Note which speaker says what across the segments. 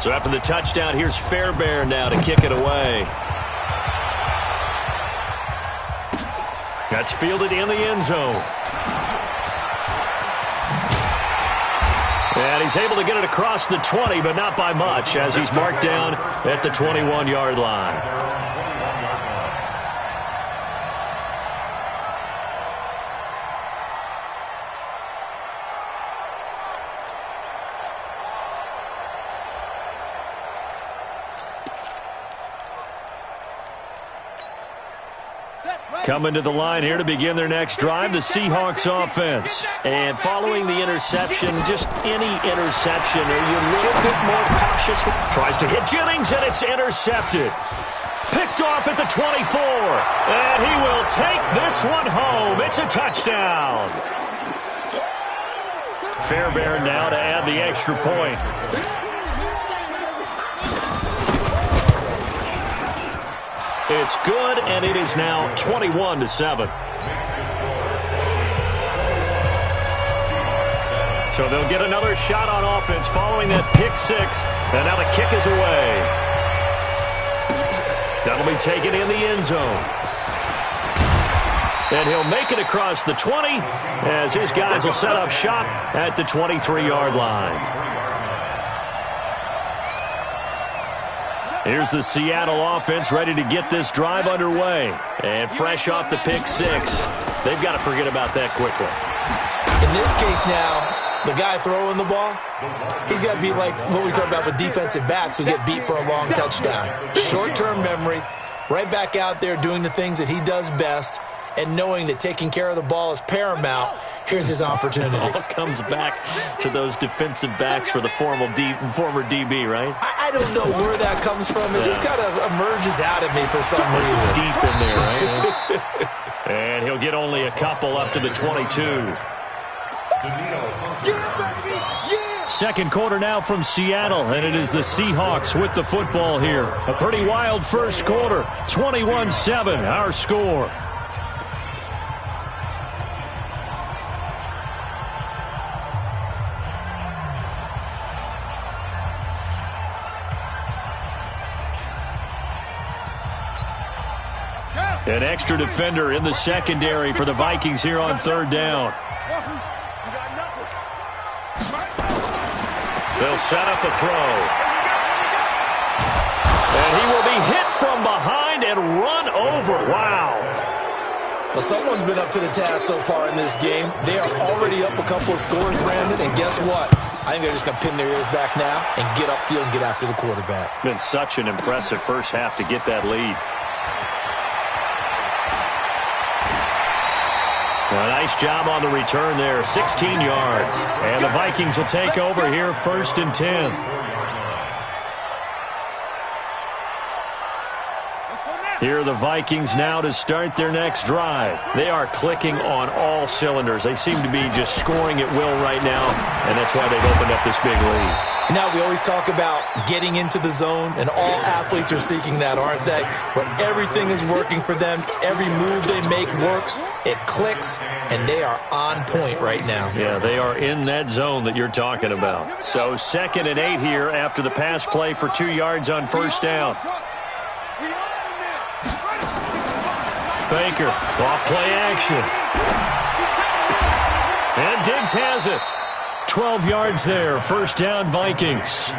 Speaker 1: So after the touchdown, here's Fairbairn now to kick it away. That's fielded in the end zone. And he's able to get it across the 20, but not by much, as he's marked down at the 21-yard line. Coming to the line here to begin their next drive, the Seahawks offense. And following the interception, just any interception, are you a little bit more cautious? Tries to hit Jennings, and it's intercepted. Picked off at the 24. And he will take this one home. It's a touchdown. Fairbairn now to add the extra point. It's good, and it is now 21-7. So they'll get another shot on offense following that pick six. And now the kick is away. That'll be taken in the end zone. And he'll make it across the 20 as his guys will set up shop at the 23-yard line. Here's the Seattle offense ready to get this drive underway. And fresh off the pick six, they've got to forget about that quickly.
Speaker 2: In this case now, the guy throwing the ball, he's got to be like what we talk about with defensive backs who get beat for a long touchdown. Short-term memory, right back out there doing the things that he does best, and knowing that taking care of the ball is paramount. Here's his opportunity.
Speaker 1: It all comes back to those defensive backs for the former DB, right?
Speaker 2: I don't know where that comes from. It just kind of emerges out of me for some reason.
Speaker 1: It's deep in there, right? And he'll get only a couple up to the 22. Second quarter now from Seattle, and it is the Seahawks with the football here. A pretty wild first quarter, 21-7, our score. An extra defender in the secondary for the Vikings here on third down. They'll set up a throw. And he will be hit from behind and run over. Wow.
Speaker 2: Well, someone's been up to the task so far in this game. They are already up a couple of scores, Brandon, and guess what? I think they're just going to pin their ears back now and get upfield and get after the quarterback.
Speaker 1: Been such an impressive first half to get that lead. A nice job on the return there, 16 yards. And the Vikings will take over here, 1st and 10. Here are the Vikings now to start their next drive. They are clicking on all cylinders. They seem to be just scoring at will right now, and that's why they've opened up this big lead.
Speaker 2: Now, we always talk about getting into the zone, and all athletes are seeking that, aren't they? Where everything is working for them, every move they make works, it clicks, and they are on point right now.
Speaker 1: Yeah, they are in that zone that you're talking about. So 2nd and 8 here after the pass play for 2 yards on first down. Baker, off play action. And Diggs has it. 12 yards there, 1st down Vikings.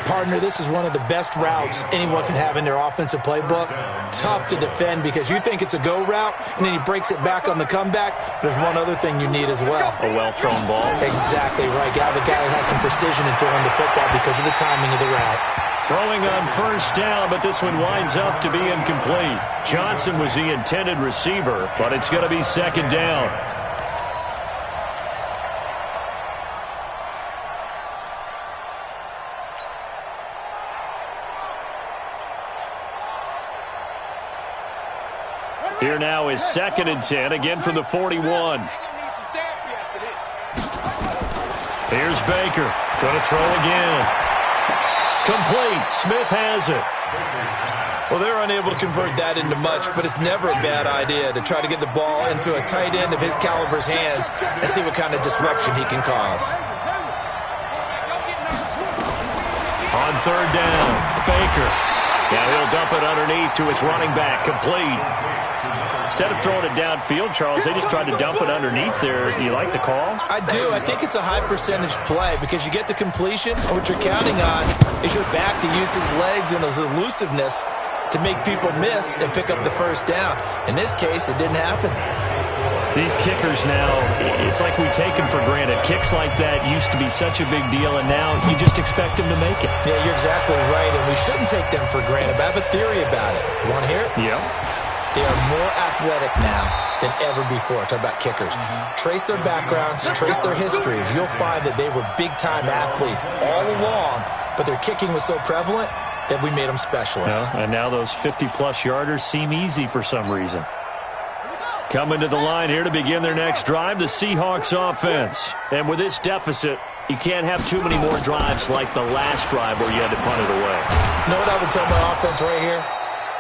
Speaker 2: Partner, this is one of the best routes anyone can have in their offensive playbook. Tough to defend because you think it's a go route, and then he breaks it back on the comeback. There's one other thing you need as well.
Speaker 1: A well-thrown ball.
Speaker 2: Exactly right. You have a guy that has some precision in throwing the football because of the timing of the route.
Speaker 1: Throwing on first down, but this one winds up to be incomplete. Johnson was the intended receiver, but it's going to be 2nd down. Here now is 2nd and 10, again from the 41. Here's Baker, going to throw again. Complete. Smith has it.
Speaker 2: Well, they're unable to convert that into much, but it's never a bad idea to try to get the ball into a tight end of his caliber's hands and see what kind of disruption he can cause.
Speaker 1: On third down. Baker. Now he'll dump it underneath to his running back. Complete. Instead of throwing it downfield, Charles, they just tried to dump it underneath there. You like the call?
Speaker 2: I do. I think it's a high-percentage play because you get the completion, and what you're counting on is your back to use his legs and his elusiveness to make people miss and pick up the first down. In this case, it didn't happen.
Speaker 1: These kickers now, it's like we take them for granted. Kicks like that used to be such a big deal, and now you just expect them to make it.
Speaker 2: Yeah, you're exactly right, and we shouldn't take them for granted, but I have a theory about it. You want to hear it?
Speaker 1: Yeah.
Speaker 2: They are more athletic now than ever before. Talk about kickers. Trace their backgrounds, trace their histories. You'll find that they were big-time athletes all along, but their kicking was so prevalent that we made them specialists.
Speaker 1: And now those 50-plus yarders seem easy for some reason. Coming to the line here to begin their next drive, the Seahawks offense. And with this deficit, you can't have too many more drives like the last drive where you had to punt it away.
Speaker 2: You know what I would tell my offense right here?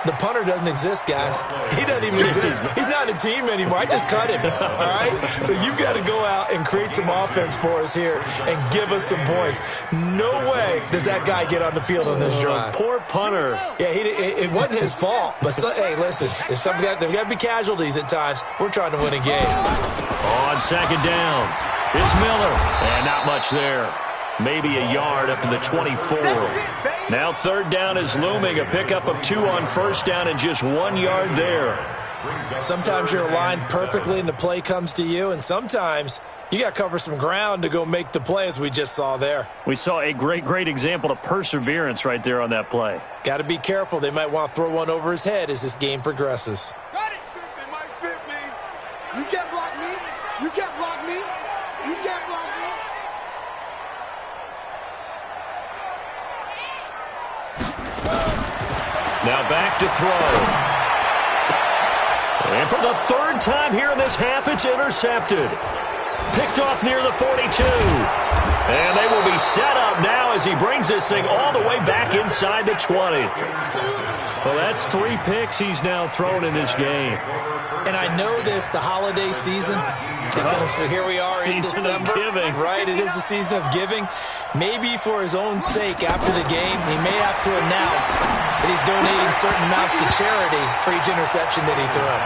Speaker 2: The punter doesn't exist, guys. He doesn't even exist. He's not a team anymore. I just cut him, all right? So you've got to go out and create some offense for us here and give us some points. No way does that guy get on the field on this drive.
Speaker 1: Poor punter.
Speaker 2: Yeah, it wasn't his fault. But, hey, listen, there's got to be casualties at times. We're trying to win a game.
Speaker 1: On second down, it's Miller. And not much there. Maybe a yard up to the 24. Now third down is looming. A pickup of 2 on first down and just 1 yard there.
Speaker 2: Sometimes you're aligned perfectly and the play comes to you, and sometimes you got to cover some ground to go make the play, as we just saw there.
Speaker 1: We saw a great example of perseverance right there on that play.
Speaker 2: Got to be careful. They might want to throw one over his head as this game progresses.
Speaker 3: Got it. It might fit me. You can't block me. You can't block me. You can't block me.
Speaker 1: Now back to throw. And for the third time here in this half, it's intercepted. Picked off near the 42. And they will be set up now as he brings this thing all the way back inside the 20. Well, that's 3 picks he's now thrown in this game.
Speaker 2: And I know this, the holiday season, because here we are in December.
Speaker 1: Season of giving.
Speaker 2: Right, it is the season of giving. Maybe for his own sake after the game, he may have to announce that he's donating certain amounts to charity for each interception that he threw.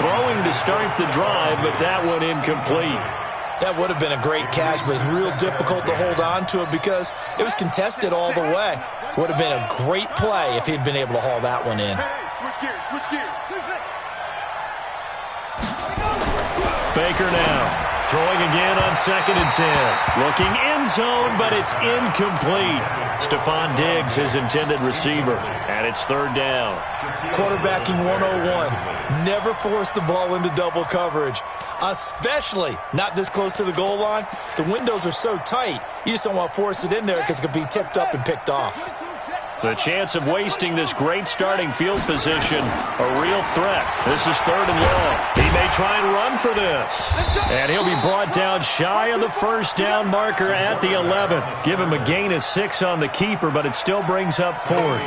Speaker 1: Throwing to start the drive, but that one incomplete.
Speaker 2: That would have been a great catch, but it's real difficult to hold on to it because it was contested all the way. Would have been a great play if he'd been able to haul that one in.
Speaker 3: Switch gears, switch gears.
Speaker 1: Baker now, throwing again on 2nd and 10. Looking end zone, but it's incomplete. Stephon Diggs, his intended receiver, and it's third down.
Speaker 2: Quarterbacking 101. Never force the ball into double coverage, especially not this close to the goal line. The windows are so tight, you just don't want to force it in there because it could be tipped up and picked off.
Speaker 1: The chance of wasting this great starting field position, a real threat. This is 3rd and long. He may try and run for this. And he'll be brought down shy of the first down marker at the 11. Give him a gain of 6 on the keeper, but it still brings up 4th.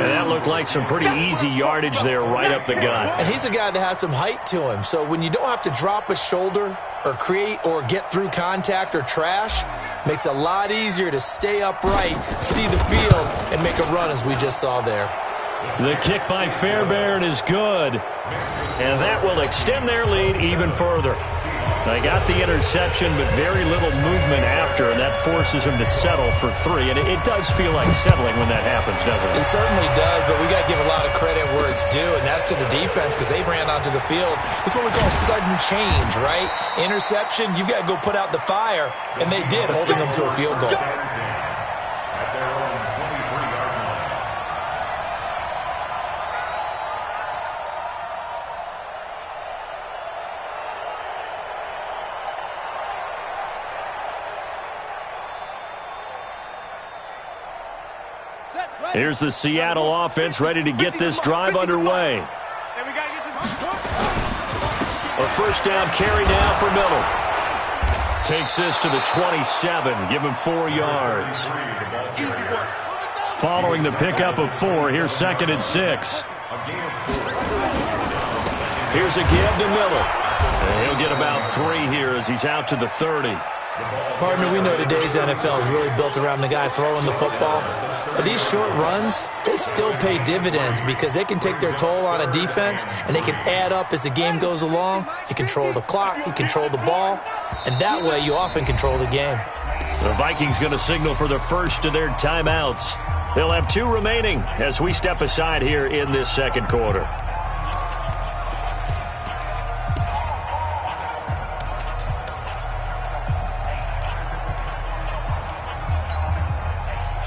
Speaker 1: And that looked like some pretty easy yardage there right up the gut.
Speaker 2: And he's a guy that has some height to him. So when you don't have to drop a shoulder or create or get through contact or trash, makes it a lot easier to stay upright, see the field, and make a run as we just saw there.
Speaker 1: The kick by Fairbairn is good. And that will extend their lead even further. They got the interception, but very little movement after, and that forces them to settle for 3. And it does feel like settling when that happens, doesn't it?
Speaker 2: It certainly does, but we got to give a lot of credit where it's due, and that's to the defense because they ran onto the field. It's what we call sudden change, right? Interception, you've got to go put out the fire, and they did, holding them to a field goal.
Speaker 1: Here's the Seattle offense ready to get this drive underway. A first down carry now for Miller. Takes this to the 27, give him 4 yards. Following the pickup of 4, here's 2nd and 6. Here's a give to Miller. And he'll get about 3 here as he's out to the 30.
Speaker 2: Partner, we know today's NFL is really built around the guy throwing the football. But these short runs, they still pay dividends because they can take their toll on a defense, and they can add up as the game goes along. You control the clock, you control the ball, and that way you often control the game.
Speaker 1: The Vikings going to signal for the first of their timeouts. They'll have 2 remaining as we step aside here in this second quarter.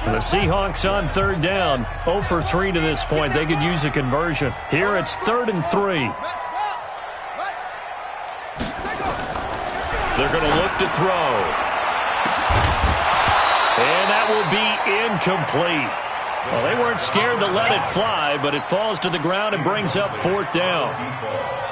Speaker 1: The Seahawks on third down, 0 for 3 to this point. They could use a conversion. Here it's 3rd and 3. They're going to look to throw. And that will be incomplete. Well, they weren't scared to let it fly, but it falls to the ground and brings up 4th down.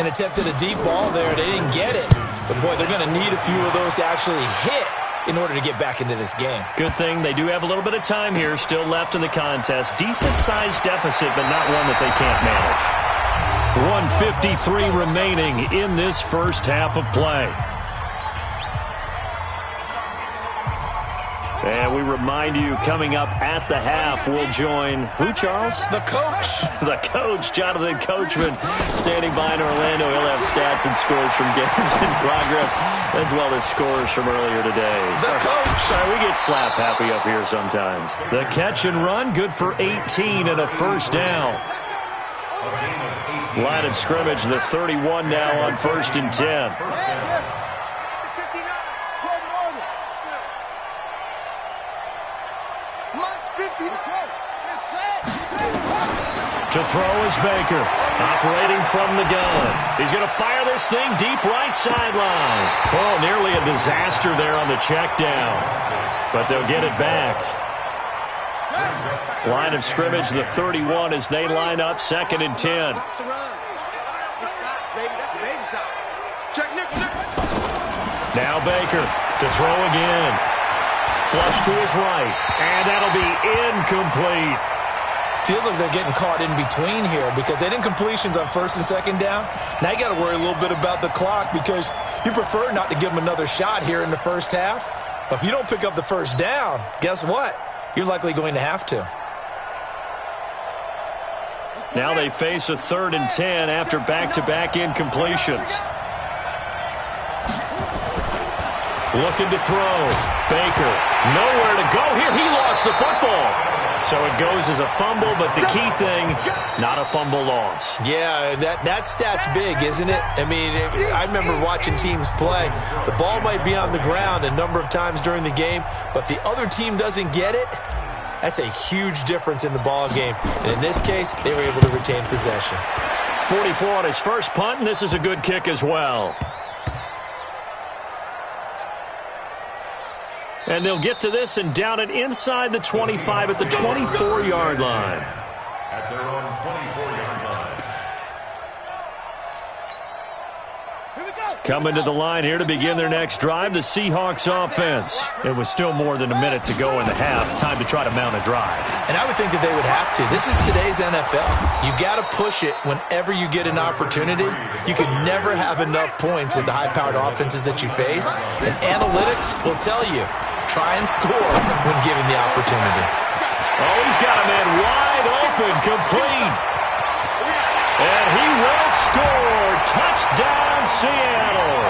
Speaker 2: An attempt at a deep ball there. They didn't get it. But, boy, they're going to need a few of those to actually hit in order to get back into this game.
Speaker 1: Good thing they do have a little bit of time here still left in the contest. Decent-sized deficit, but not one that they can't manage. 1:53 remaining in this first half of play. And we remind you, coming up at the half, we'll join who, Charles?
Speaker 2: The coach.
Speaker 1: The coach, Jonathan Coachman, standing by in Orlando. He'll have stats and scores from games in progress, as well as scores from earlier today.
Speaker 2: The coach.
Speaker 1: Sorry, we get slap happy up here sometimes. The catch and run, good for 18 and a first down. Line of scrimmage, the 31 now on 1st and 10. To throw is Baker, operating from the gun. He's going to fire this thing deep right sideline. Oh, nearly a disaster there on the check down. But they'll get it back. Line of scrimmage, the 31 as they line up 2nd and 10. Now Baker to throw again. Flush to his right, and that'll be incomplete.
Speaker 2: Feels like they're getting caught in between here because they didn't completions on 1st and 2nd down. Now you got to worry a little bit about the clock because you prefer not to give them another shot here in the first half. But if you don't pick up the first down, guess what? You're likely going to have to.
Speaker 1: Now they face a 3rd and 10 after back-to-back incompletions. Looking to throw. Baker, nowhere to go here. He lost the football. So it goes as a fumble, but the key thing, not a fumble loss.
Speaker 2: Yeah, that stat's big, isn't it? I mean, I remember watching teams play. The ball might be on the ground a number of times during the game, but if the other team doesn't get it, that's a huge difference in the ball game. And in this case, they were able to retain possession.
Speaker 1: 44 on his first punt, and this is a good kick as well. And they'll get to this and down it inside the 25 at the 24-yard line.
Speaker 4: At their own 24-yard line.
Speaker 1: Coming to the line here to begin their next drive, the Seahawks offense. It was still more than a minute to go in the half. Time to try to mount a drive.
Speaker 2: And I would think that they would have to. This is today's NFL. You got to push it whenever you get an opportunity. You can never have enough points with the high-powered offenses that you face. And analytics will tell you, try and score when given the opportunity.
Speaker 1: Oh, he's got a man wide open, complete. And he will score. Touchdown, Seattle.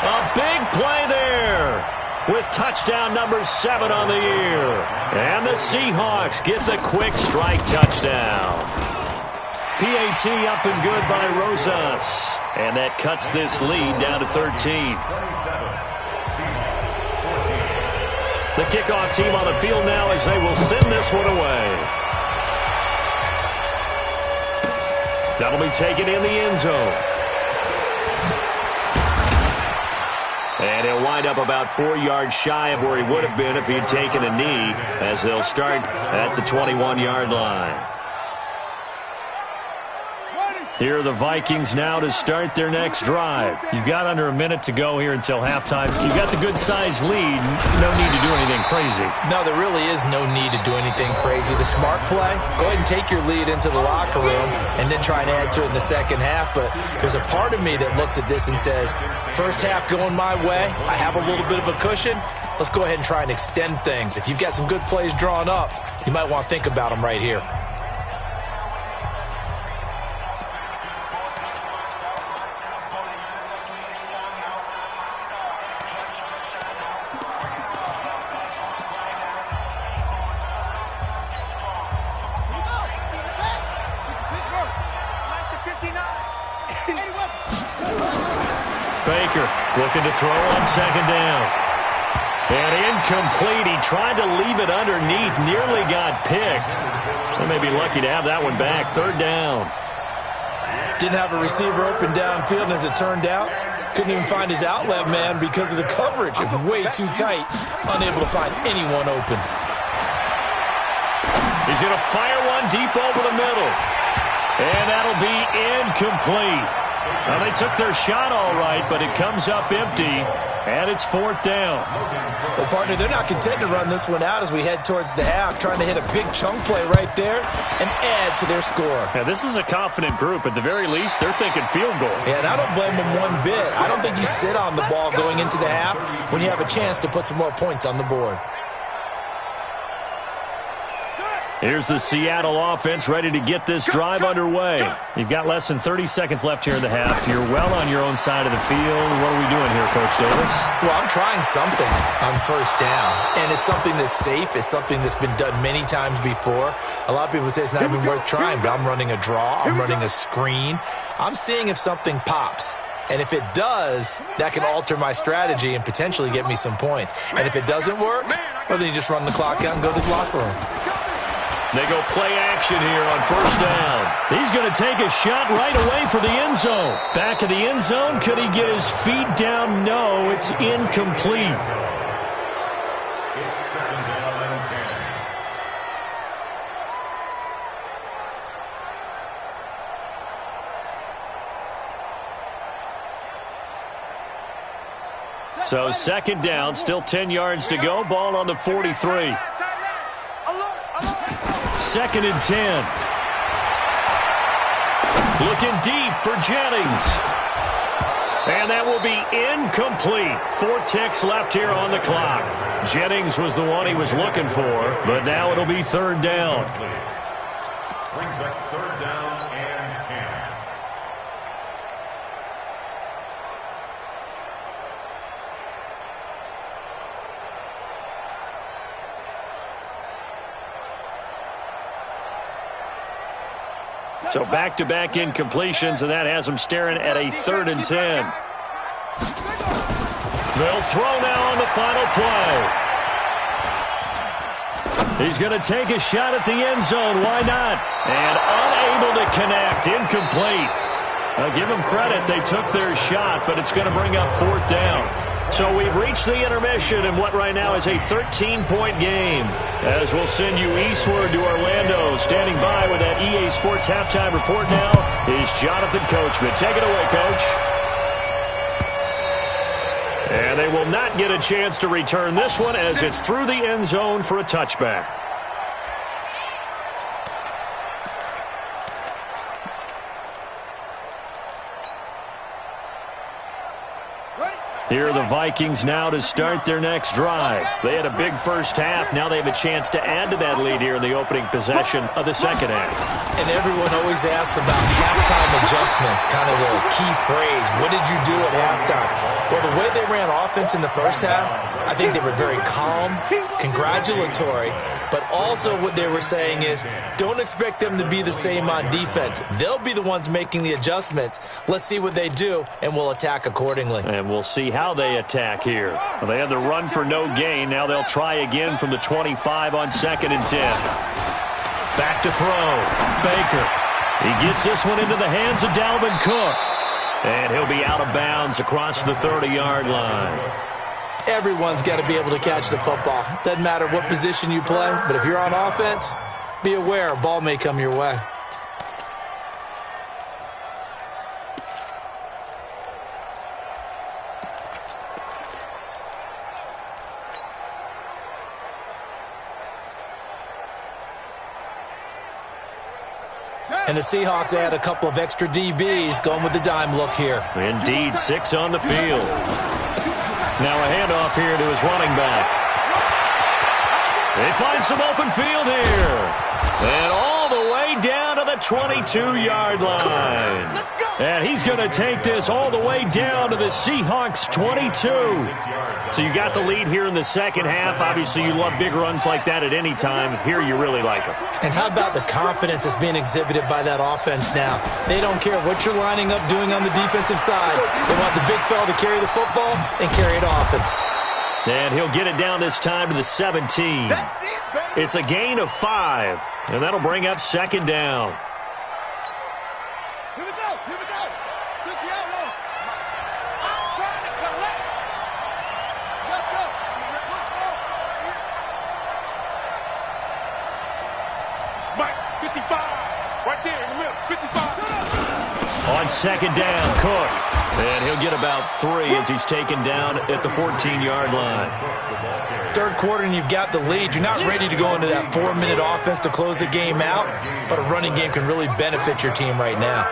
Speaker 1: A big play there with touchdown number 7 on the year. And the Seahawks get the quick strike touchdown. PAT up and good by Rosas. And that cuts this lead down to 13. The kickoff team on the field now as they will send this one away. That'll be taken in the end zone. And he'll wind up about 4 yards shy of where he would have been if he had taken a knee, as they'll start at the 21-yard line. Here are the Vikings now to start their next drive. You've got under a minute to go here until halftime. You've got the good-sized lead. No need to do anything crazy.
Speaker 2: No, there really is no need to do anything crazy. The smart play, go ahead and take your lead into the locker room and then try and add to it in the second half. But there's a part of me that looks at this and says, first half going my way, I have a little bit of a cushion. Let's go ahead and try and extend things. If you've got some good plays drawn up, you might want to think about them right here.
Speaker 1: Baker looking to throw on second down. And incomplete. He tried to leave it underneath. Nearly got picked. They may be lucky to have that one back. Third down.
Speaker 2: Didn't have a receiver open downfield, and as it turned out, couldn't even find his outlet man because of the coverage. It was way too tight. Unable to find anyone open.
Speaker 1: He's going to fire one deep over the middle. And that'll be incomplete. Well, they took their shot all right, but it comes up empty, and it's fourth down.
Speaker 2: Well, partner, they're not content to run this one out as we head towards the half, trying to hit a big chunk play right there and add to their score.
Speaker 1: Yeah, this is a confident group. At the very least, they're thinking field goal.
Speaker 2: Yeah, and I don't blame them one bit. I don't think you sit on the ball going into the half when you have a chance to put some more points on the board.
Speaker 1: Here's the Seattle offense ready to get this drive underway. You've got less than 30 seconds left here in the half. You're well on your own side of the field. What are we doing here, Coach Davis?
Speaker 2: Well, I'm trying something on first down, and it's something that's safe. It's something that's been done many times before. A lot of people say it's not even worth trying, but I'm running a draw. I'm running a screen. I'm seeing if something pops. And if it does, that can alter my strategy and potentially get me some points. And if it doesn't work, well, then you just run the clock out and go to the locker room.
Speaker 1: They go play action here on first down. He's going to take a shot right away for the end zone. Back of the end zone. Could he get his feet down? No, it's incomplete.
Speaker 4: It's second down and
Speaker 1: 10. So second down, still 10 yards to go. Ball on the 43. Second and 10. Looking deep for Jennings. And that will be incomplete. 4 ticks left here on the clock. Jennings was the one he was looking for, but now it'll be third down.
Speaker 4: Brings up third down and 10.
Speaker 1: So back-to-back incompletions, and that has them staring at a third and 10. They'll throw now on the final play. He's going to take a shot at the end zone. Why not? And unable to connect. Incomplete. Give them credit. They took their shot, but it's going to bring up fourth down. So we've reached the intermission in what right now is a 13-point game. As we'll send you eastward to Orlando. Standing by with that EA Sports halftime report now is Jonathan Coachman. Take it away, Coach. And they will not get a chance to return this one as it's through the end zone for a touchback. Here are the Vikings now to start their next drive. They had a big first half. Now they have a chance to add to that lead here in the opening possession of the second half.
Speaker 2: And everyone always asks about halftime adjustments, kind of the key phrase. What did you do at halftime? Well, the way they ran offense in the first half, I think they were very calm, congratulatory, but also what they were saying is don't expect them to be the same on defense. They'll be the ones making the adjustments. Let's see what they do, and we'll attack accordingly.
Speaker 1: And we'll see how they attack here. Well, they had the run for no gain. Now they'll try again from the 25 on second and 10. Back to throw. Baker. He gets this one into the hands of Dalvin Cook. And he'll be out of bounds across the 30-yard line.
Speaker 2: Everyone's got to be able to catch the football. Doesn't matter what position you play, but if you're on offense, be aware a ball may come your way. And the Seahawks add a couple of extra DBs going with the dime look here.
Speaker 1: Indeed, 6 on the field. Now a handoff here to his running back. They find some open field here. And all the way down to the 22-yard line. And he's going to take this all the way down to the Seahawks 22. So you got the lead here in the second half. Obviously, you love big runs like that at any time. Here you really like them.
Speaker 2: And how about the confidence that's being exhibited by that offense now? They don't care what you're lining up doing on the defensive side. They want the big fella to carry the football and carry it often.
Speaker 1: And he'll get it down this time to the 17. It's a gain of 5. And that'll bring up second down.
Speaker 3: Here we go. Here we go. 60 out low. I'm trying to collect. Let's go. Let's go. Mike, 55. Right there in the middle. 55.
Speaker 1: On second down, Cook. And he'll get about 3 as he's taken down at the 14-yard line.
Speaker 2: Third quarter and you've got the lead. You're not ready to go into that 4-minute offense to close the game out, but a running game can really benefit your team right now.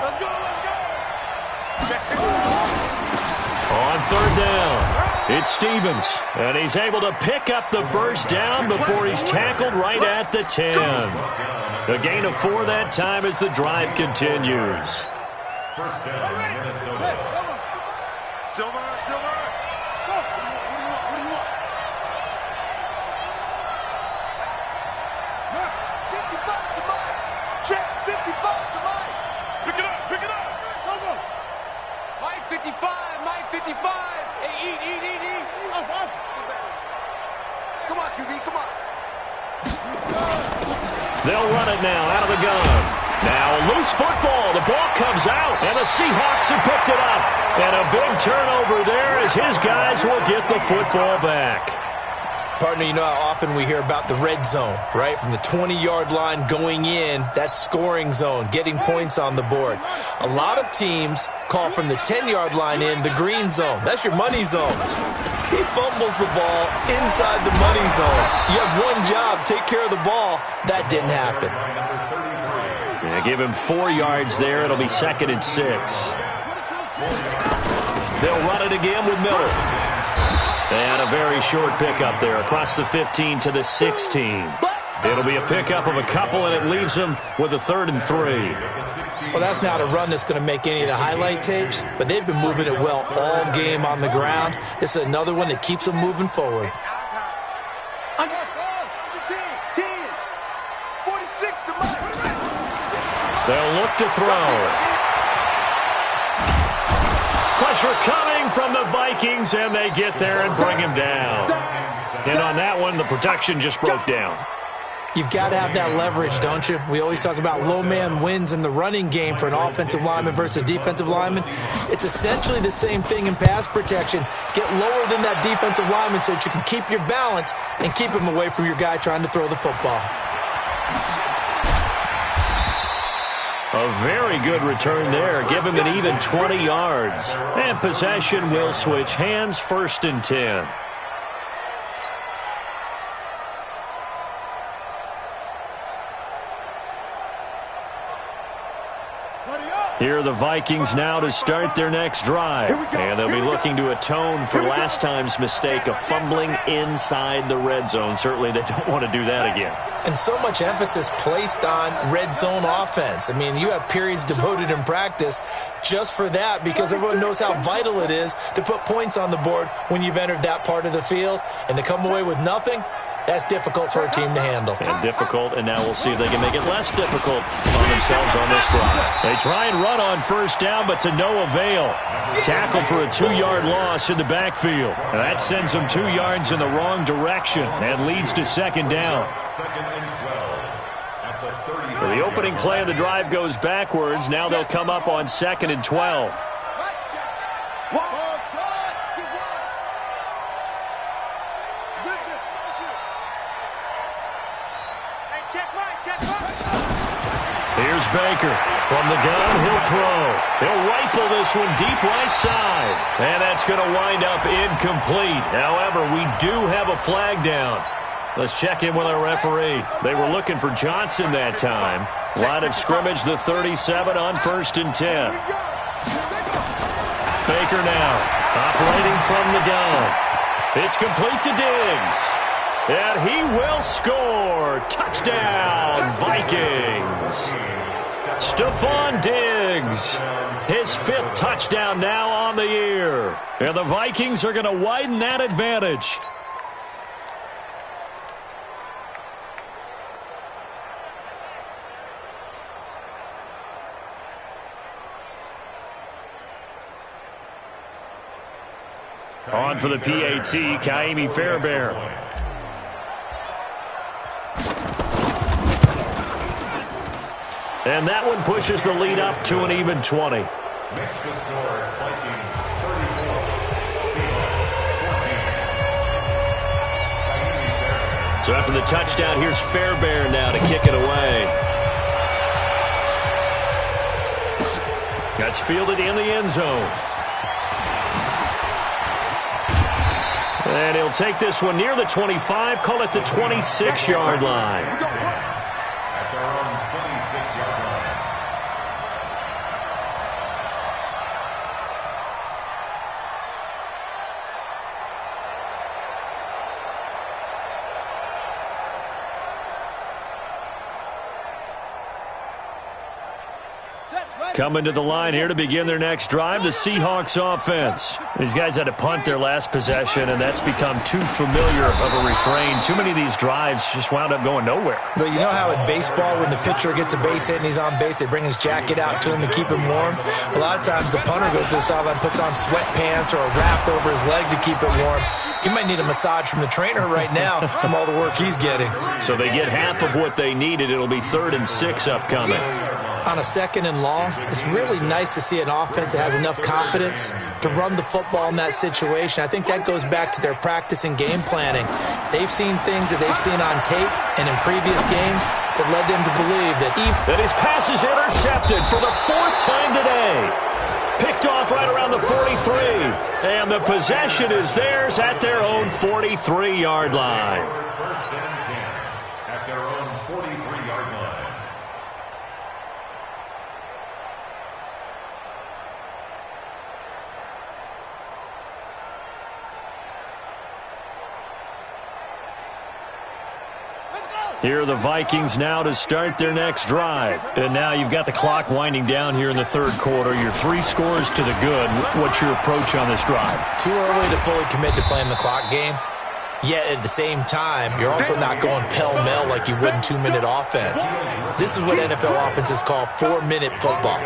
Speaker 3: Let's go.
Speaker 1: On third down, it's Stevens. And he's able to pick up the first down before he's tackled right at the 10. A gain of 4 that time as the drive continues.
Speaker 4: First down, Minnesota.
Speaker 3: Silver. Go. What do you want? 55 to Mike. Check. 55 to Mike. Pick it up. Go. Mike 55. Mike 55. Hey, eat. Off. Come on, QB. Come on.
Speaker 1: They'll run it now out of the gun. Now a loose football. The ball comes out, and the Seahawks have picked it up. And a big turnover there as his guys will get the football back.
Speaker 2: Partner, you know how often we hear about the red zone, right? From the 20-yard line going in, that's scoring zone, getting points on the board. A lot of teams call from the 10-yard line in the green zone. That's your money zone. He fumbles the ball inside the money zone. You have one job, take care of the ball. That didn't happen.
Speaker 1: Yeah, give him 4 yards there. It'll be second and 6. They'll run it again with Miller. And a very short pickup there across the 15 to the 16. It'll be a pickup of a couple, and it leaves them with a 3rd and 3.
Speaker 2: Well, that's not a run that's going to make any of the highlight tapes, but they've been moving it well all game on the ground. This is another one that keeps them moving forward.
Speaker 1: They'll look to throw. Pressure coming from the Vikings, and they get there and bring him down. And on that one, the protection just broke down.
Speaker 2: You've got to have that leverage, don't you? We always talk about low man wins in the running game for an offensive lineman versus a defensive lineman. It's essentially the same thing in pass protection. Get lower than that defensive lineman so that you can keep your balance and keep him away from your guy trying to throw the football.
Speaker 1: A very good return there. Give him an even 20 yards. And possession will switch hands, 1st and 10. Here are the Vikings now to start their next drive. And they'll be looking to atone for last time's mistake of fumbling inside the red zone. Certainly they don't want to do that again.
Speaker 2: And so much emphasis placed on red zone offense. I mean, you have periods devoted in practice just for that because everyone knows how vital it is to put points on the board when you've entered that part of the field. And to come away with nothing, that's difficult for a team to handle.
Speaker 1: And difficult, and now we'll see if they can make it less difficult on themselves on this drive. They try and run on first down, but to no avail. Tackled for a 2-yard loss in the backfield. And that sends them 2 yards in the wrong direction and leads to second down. So the opening play of the drive goes backwards. Now they'll come up on 2nd and 12. Here's Baker. From the gun, he'll throw. He'll rifle this one deep right side. And that's going to wind up incomplete. However, we do have a flag down. Let's check in with our referee. They were looking for Johnson that time. Line of scrimmage, the 37 on 1st and 10. Baker now operating from the gun. It's complete to Diggs. And he will score. Touchdown, Vikings. Stephon Diggs. His 5th touchdown now on the year. And the Vikings are going to widen that advantage. On for the PAT, Kaimi Fairbairn. And that one pushes the lead up to an even 20.
Speaker 4: Makes the score, Vikings 34, Seahawks 14.
Speaker 1: So after the touchdown, here's Fairbairn now to kick it away. That's fielded in the end zone. And he'll take this one near the 25, call it the 26-yard line.
Speaker 4: At their own 26-yard line.
Speaker 1: Coming to the line here to begin their next drive, the Seahawks offense. These guys had to punt their last possession, and that's become too familiar of a refrain. Too many of these drives just wound up going nowhere.
Speaker 2: But you know how in baseball, when the pitcher gets a base hit and he's on base, they bring his jacket out to him to keep him warm? A lot of times the punter goes to the sideline, puts on sweatpants or a wrap over his leg to keep it warm. He might need a massage from the trainer right now from all the work he's getting.
Speaker 1: So they get half of what they needed. It'll be 3rd and 6 upcoming.
Speaker 2: On a 2nd and long, it's really nice to see an offense that has enough confidence to run the football in that situation. I think that goes back to their practice and game planning. They've seen things that they've seen on tape and in previous games that led them to believe that
Speaker 1: That his pass is intercepted for the 4th time today. Picked off right around the 43. And the possession is theirs at their own 43-yard line.
Speaker 4: 1st and 10 at their own 43-yard line.
Speaker 1: Here are the Vikings now to start their next drive. And now you've got the clock winding down here in the 3rd quarter. Your 3 scores to the good. What's your approach on this drive?
Speaker 2: too early to fully commit to playing the clock game. Yet at the same time, you're also not going pell-mell like you would in 2-minute offense. This is what NFL offenses call 4-minute football.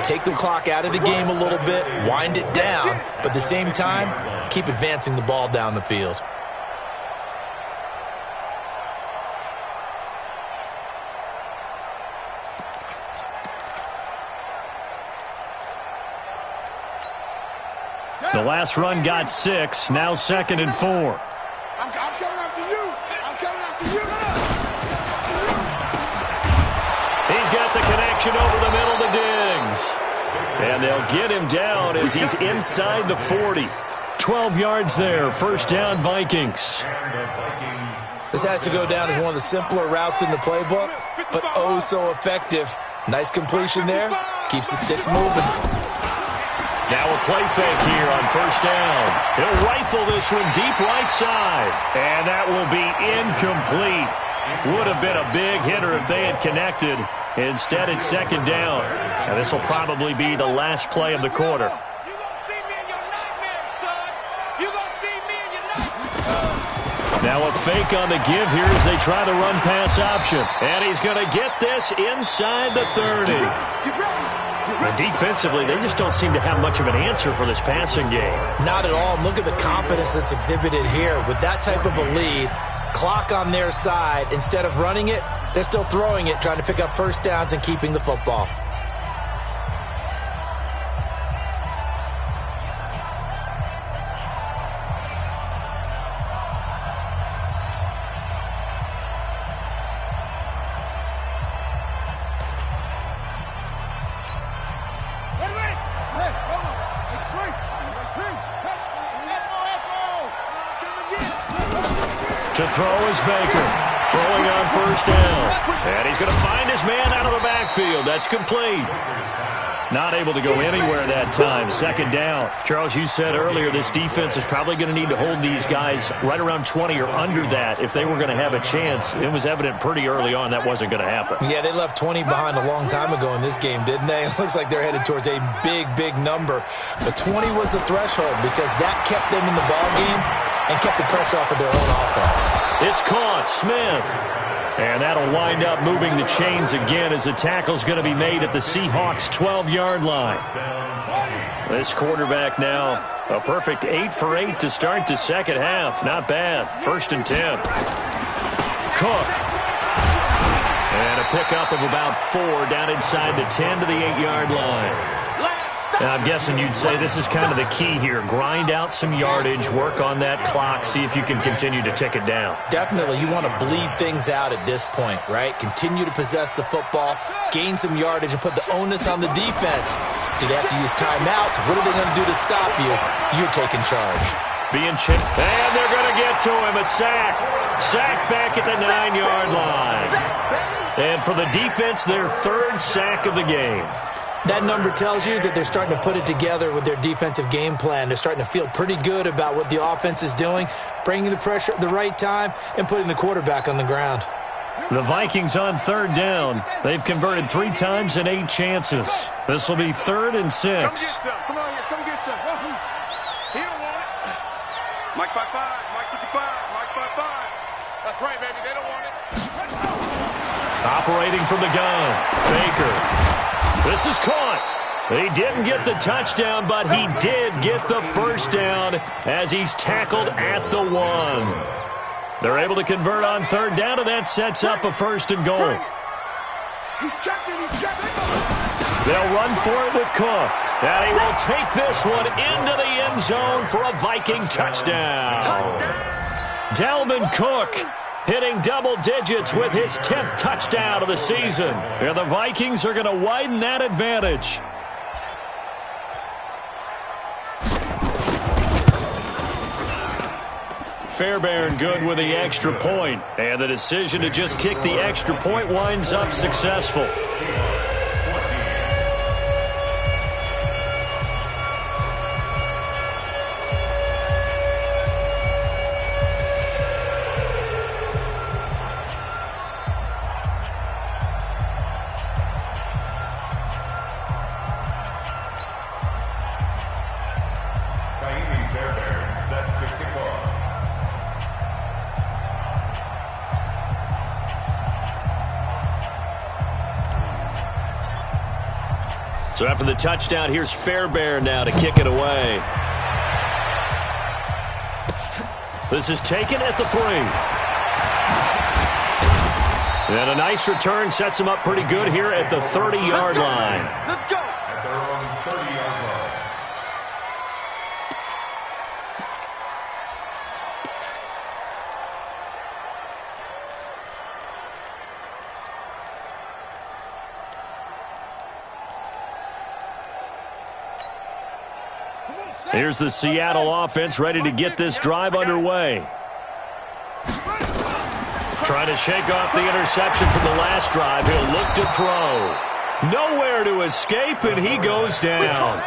Speaker 2: Take the clock out of the game a little bit, wind it down, but at the same time, keep advancing the ball down the field.
Speaker 1: The last run got 6, now 2nd and 4.
Speaker 3: I'm coming after you. I'm coming after you.
Speaker 1: He's got the connection over the middle to Diggs. And they'll get him down as he's inside the 40. 12 yards there, 1st down Vikings.
Speaker 2: This has to go down as one of the simpler routes in the playbook, but oh so effective. Nice completion there. Keeps the sticks moving.
Speaker 1: Now a play fake here on 1st down. He'll rifle this one deep right side. And that will be incomplete. Would have been a big hitter if they had connected. Instead, it's 2nd down. Now this will probably be the last play of the quarter.
Speaker 3: You gonna see me in your nightmares, son. You gonna see me in your nightmares.
Speaker 1: Now a fake on the give here as they try the run pass option. And he's going to get this inside the 30. And defensively, they just don't seem to have much of an answer for this passing game.
Speaker 2: Not at all. Look at the confidence that's exhibited here. With that type of a lead, clock on their side, instead of running it, they're still throwing it, trying to pick up 1st downs and keeping the football.
Speaker 1: To throw is Baker. Throwing on first down. And he's going to find his man out of the backfield. That's complete. Not able to go anywhere that time. Second down. Charles, you said earlier this defense is probably going to need to hold these guys right around 20 or under that if they were going to have a chance. It was evident pretty early on that wasn't going to happen.
Speaker 2: Yeah, they left 20 behind a long time ago in this game, didn't they? It looks like they're headed towards a big, big number. But 20 was the threshold because that kept them in the ball game and kept the pressure off of their own offense.
Speaker 1: It's caught. Smith. And that'll wind up moving the chains again as the tackle's going to be made at the Seahawks' 12-yard line. This quarterback now, a perfect 8 for 8 to start the second half. Not bad. 1st and 10. Cook. And a pickup of about 4 down inside the 10 to the 8-yard line. And I'm guessing you'd say this is kind of the key here. Grind out some yardage, work on that clock, see if you can continue to tick it down.
Speaker 2: Definitely. You want to bleed things out at this point, right? Continue to possess the football, gain some yardage, and put the onus on the defense. Do they have to use timeouts? What are they going to do to stop you? You're taking charge.
Speaker 1: Being chipped. And they're going to get to him. A sack. Sack back at the 9-yard line. And for the defense, their 3rd sack of the game.
Speaker 2: That number tells you that they're starting to put it together with their defensive game plan. They're starting to feel pretty good about what the offense is doing, bringing the pressure at the right time, and putting the quarterback on the ground.
Speaker 1: The Vikings on 3rd down. They've converted 3 times in 8 chances. This will be 3rd and 6.
Speaker 3: Come get some. Come on here. Come get some. He don't want it. Mike 5-5. Mike 55. Mike 5-5. That's right, baby. They don't want it.
Speaker 1: Operating from the gun. Baker. This is caught. He didn't get the touchdown, but he did get the first down as he's tackled at the 1. They're able to convert on 3rd down, and that sets up a 1st and goal.
Speaker 3: He's checking. He's checking.
Speaker 1: They'll run for it with Cook. And he will take this one into the end zone for a Viking touchdown. Dalvin Cook hitting double digits with his 10th touchdown of the season. And the Vikings are going to widen that advantage. Fairbairn good with the extra point. And the decision to just kick the extra point winds up successful. So after the touchdown, here's Fairbairn now to kick it away. This is taken at the 3. And a nice return sets him up pretty good here at the 30-yard line.
Speaker 3: Let's go.
Speaker 4: At their own 30-yard line.
Speaker 1: Here's the Seattle offense ready to get this drive underway. Trying to shake off the interception from the last drive. He'll look to throw. Nowhere to escape, and he goes down.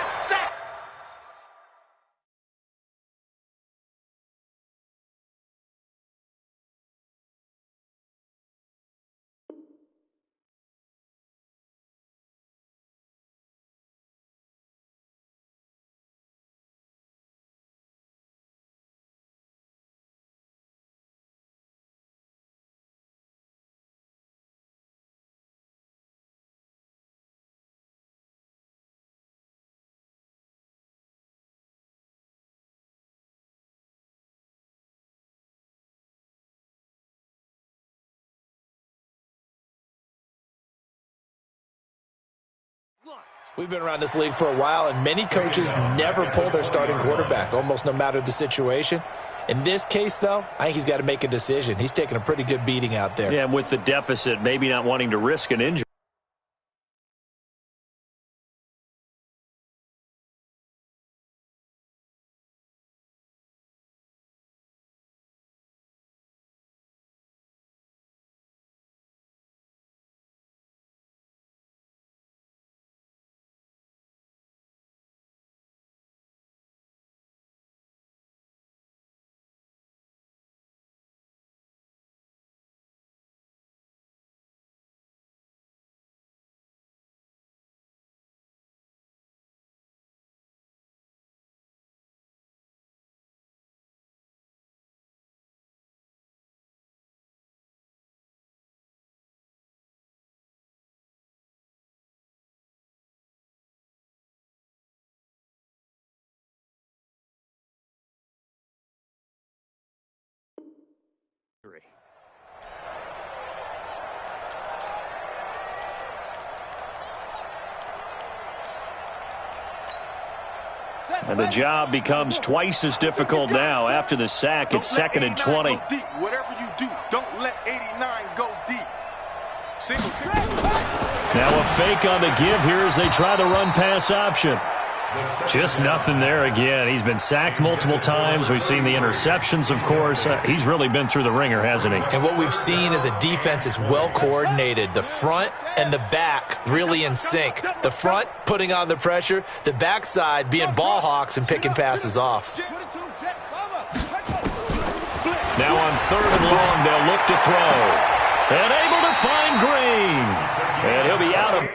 Speaker 2: We've been around this league for a while, and many coaches never pull their starting quarterback, almost no matter the situation. In this case, though, I think he's got to make a decision. He's taking a pretty good beating out there.
Speaker 1: Yeah, and with the deficit, maybe not wanting to risk an injury. And the job becomes twice as difficult now. After the sack, it's 2nd and 20.
Speaker 3: Whatever you do, don't let 89 go deep.
Speaker 1: Now a fake on the give here as they try the run-pass option. Just nothing there again. He's been sacked multiple times. We've seen the interceptions, of course. He's really been through the ringer, hasn't he?
Speaker 2: And what we've seen is a defense is well coordinated. The front and the back really in sync. The front putting on the pressure, the backside being ball hawks and picking passes off.
Speaker 1: Now on 3rd and long, they'll look to throw. And able to find Green. And he'll be out of...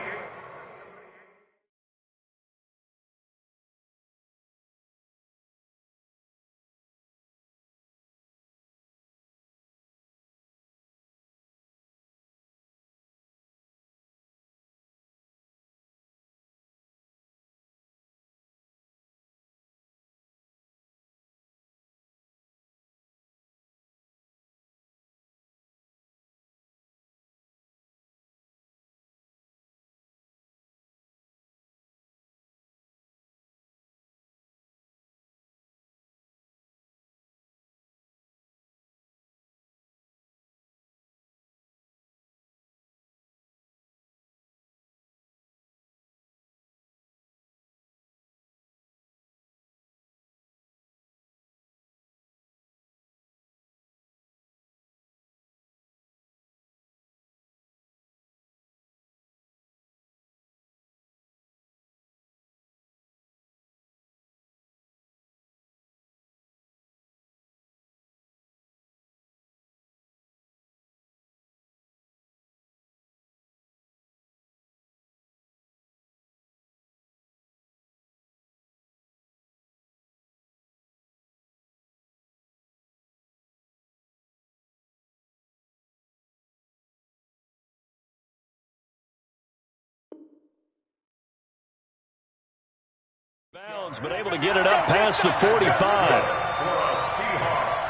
Speaker 1: bounds, but able to get it up past the 45.
Speaker 4: For the Seahawks.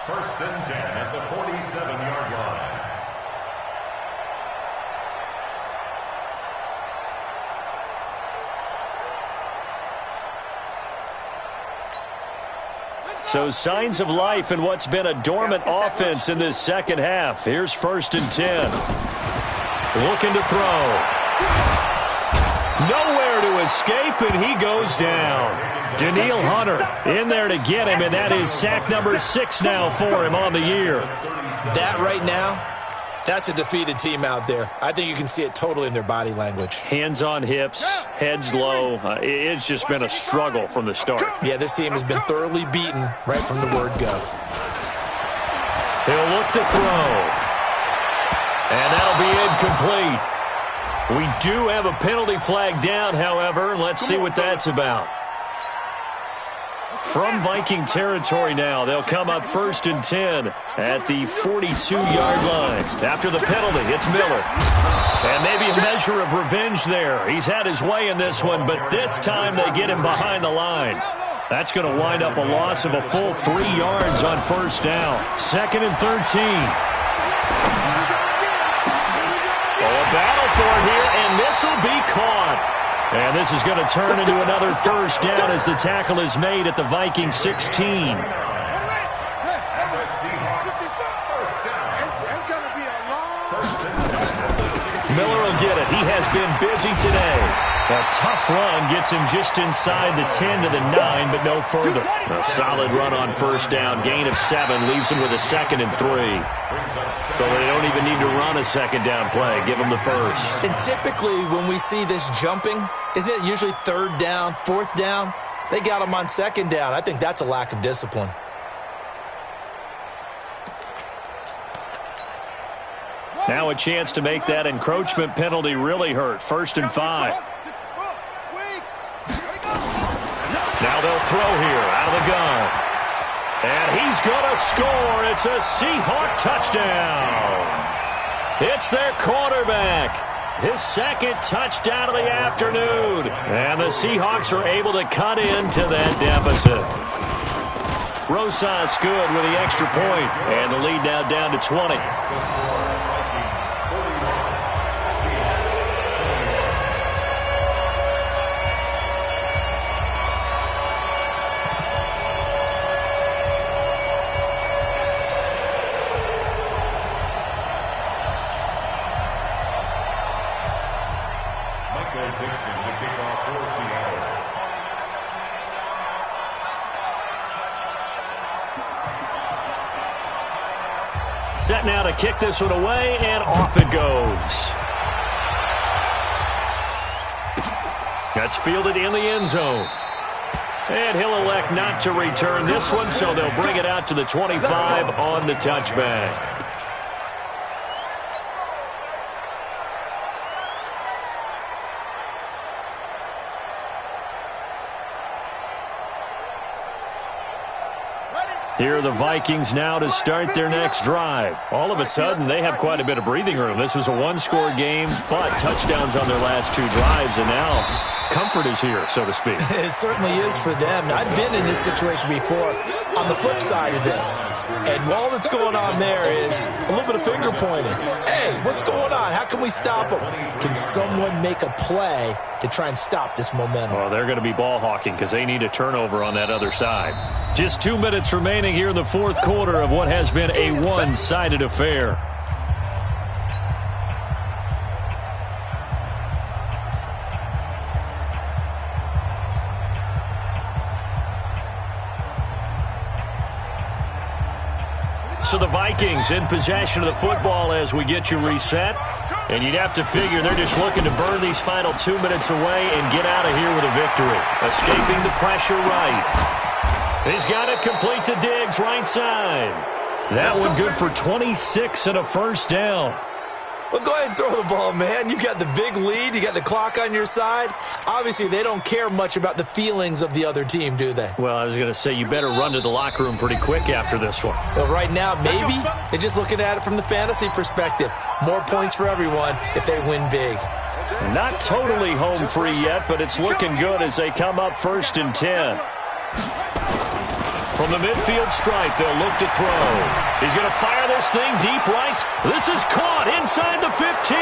Speaker 4: 1st and 10 at the 47-yard line.
Speaker 1: So signs of life in what's been a dormant offense in this second half. Here's 1st and 10. Looking to throw. Nowhere to escape, and he goes down. Danielle Hunter in there to get him, and that is sack number 6 now for him on the year.
Speaker 2: That right now, that's a defeated team out there. I think you can see it totally in their body language.
Speaker 1: Hands on hips, heads low. It's just been a struggle from the start.
Speaker 2: Yeah, this team has been thoroughly beaten right from the word go.
Speaker 1: He'll look to throw. And that'll be incomplete. We do have a penalty flag down, however. Let's see what that's about. From Viking territory now, they'll come up 1st and 10 at the 42-yard line. After the penalty, it's Miller. And maybe a measure of revenge there. He's had his way in this one, but this time they get him behind the line. That's going to wind up a loss of a full 3 yards on 1st down. 2nd and 13. Battle for it here, and this will be caught. And this is going to turn into another 1st down as the tackle is made at the Viking 16. Miller will get it. He has been busy today. A tough run gets him just inside the 10 to the 9, but no further. A solid run on 1st down. Gain of 7 leaves him with a 2nd and 3. So they don't even need to run a 2nd down play. Give him the 1st.
Speaker 2: And typically when we see this jumping, isn't it usually 3rd down, 4th down? They got him on 2nd down. I think that's a lack of discipline.
Speaker 1: Now a chance to make that encroachment penalty really hurt. 1st and 5. Now they'll throw here out of the gun. And he's going to score. It's a Seahawk touchdown. It's their quarterback. His 2nd touchdown of the afternoon. And the Seahawks are able to cut into that deficit. Rosas good with the extra point, and the lead now down to 20. Set now to kick this one away, and off it goes. That's fielded in the end zone. And he'll elect not to return this one, so they'll bring it out to the 25 on the touchback. Here are the Vikings now to start their next drive. All of a sudden, they have quite a bit of breathing room. This was a one-score game, but touchdowns on their last two drives, and now comfort is here, so to speak.
Speaker 2: It certainly is for them. I've been in this situation before on the flip side of this. And all that's going on there is a little bit of finger pointing. Hey, what's going on? How can we stop them? Can someone make a play to try and stop this momentum?
Speaker 1: Well, they're going to be ball hawking because they need a turnover on that other side. Just 2 minutes remaining here in the fourth quarter of what has been a one-sided affair. So the Vikings in possession of the football as we get you reset. And you'd have to figure they're just looking to burn these final 2 minutes away and get out of here with a victory. Escaping the pressure right. He's got it complete to Diggs, right side. That one good for 26 and a first down.
Speaker 2: Well, go ahead and throw the ball, man. You got the big lead. You got the clock on your side. Obviously, they don't care much about the feelings of the other team, do they?
Speaker 1: Well, I was going to say, you better run to the locker room pretty quick after this one.
Speaker 2: Well, right now, maybe they're just looking at it from the fantasy perspective. More points for everyone if they win big.
Speaker 1: Not totally home free yet, but it's looking good as they come up 1st and 10. From the midfield stripe, they'll look to throw. He's going to fire this thing deep right. This is caught inside the 15.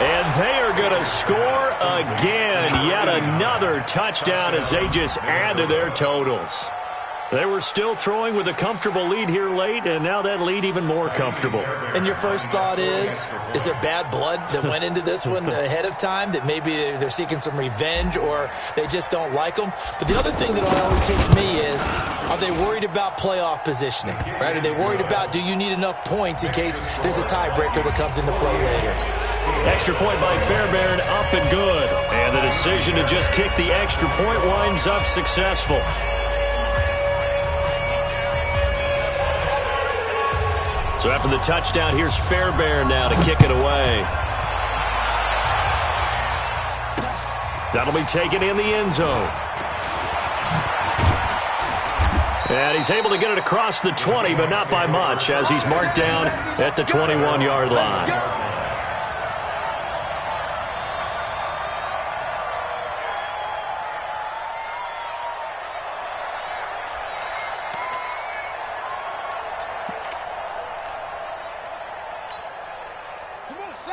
Speaker 1: And they are going to score again. Yet another touchdown as they just add to their totals. They were still throwing with a comfortable lead here late, and now that lead even more comfortable.
Speaker 2: And your first thought is there bad blood that went into this one ahead of time, that maybe they're seeking some revenge or they just don't like them? But the other thing that always hits me is, are they worried about playoff positioning? Right? Are they worried about, do you need enough points in case there's a tiebreaker that comes into play later?
Speaker 1: Extra point by Fairbairn, up and good. And the decision to just kick the extra point winds up successful. So after the touchdown, here's Fairbairn now to kick it away. That'll be taken in the end zone. And he's able to get it across the 20, but not by much, as he's marked down at the 21-yard line.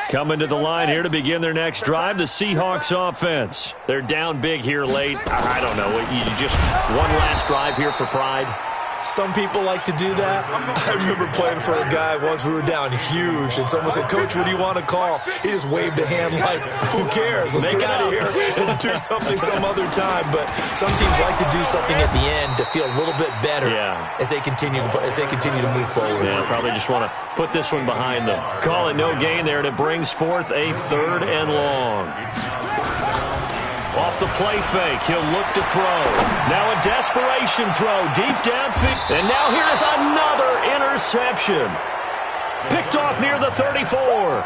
Speaker 1: Coming to the line here to begin their next drive, the Seahawks offense. They're down big here late. I don't know. You just one last drive here for pride?
Speaker 2: Some people like to do that. I remember playing for a guy once. We were down huge, and someone said, "Coach, what do you want to call?" He just waved a hand like, "Who cares? Let's get out of here and do something some other time." But some teams like to do something at the end to feel a little bit better as they continue to move forward.
Speaker 1: Yeah, probably just want to put this one behind them. Call it no gain there, and it brings forth a 3rd and long. Off the play fake, he'll look to throw. Now a desperation throw deep downfield. And now here is another interception. Picked off near the 34.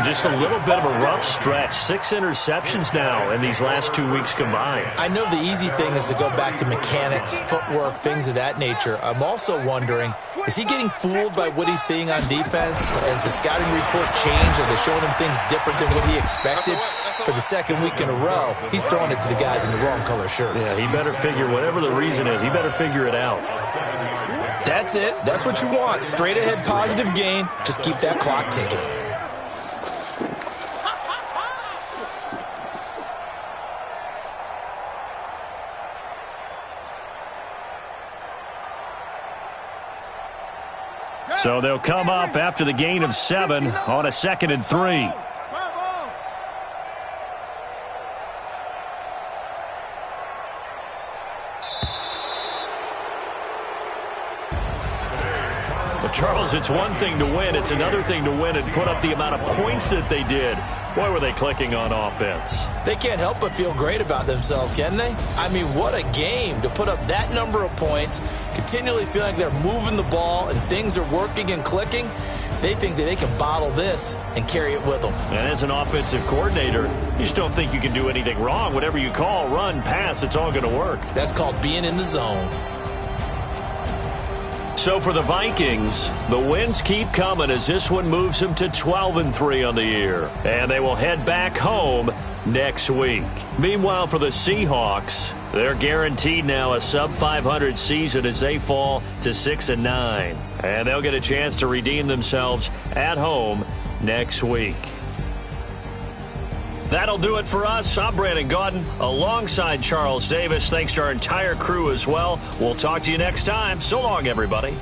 Speaker 1: Just a little bit of a rough stretch. 6 interceptions now in these last 2 weeks combined.
Speaker 2: I know the easy thing is to go back to mechanics, footwork, things of that nature. I'm also wondering, is he getting fooled by what he's seeing on defense? Has the scouting report changed? Are they showing him things different than what he expected? for the second week in a row, he's throwing it to the guys in the wrong color shirts.
Speaker 1: Yeah, he better figure, whatever the reason is, he better figure it out.
Speaker 2: That's it. That's what you want. Straight ahead positive gain. Just keep that clock ticking.
Speaker 1: So they'll come up after the gain of 7 on a 2nd and 3. Charles, it's one thing to win. It's another thing to win and put up the amount of points that they did. Boy, were they clicking on offense.
Speaker 2: They can't help but feel great about themselves, can they? I mean, what a game to put up that number of points, continually feeling like they're moving the ball and things are working and clicking. They think that they can bottle this and carry it with them.
Speaker 1: And as an offensive coordinator, you just don't think you can do anything wrong. Whatever you call, run, pass, it's all going to work.
Speaker 2: That's called being in the zone.
Speaker 1: So for the Vikings, the wins keep coming as this one moves them to 12-3 on the year. And they will head back home next week. Meanwhile, for the Seahawks, they're guaranteed now a sub-500 season as they fall to 6-9. And they'll get a chance to redeem themselves at home next week. That'll do it for us. I'm Brandon Gaudin alongside Charles Davis. Thanks to our entire crew as well. We'll talk to you next time. So long, everybody.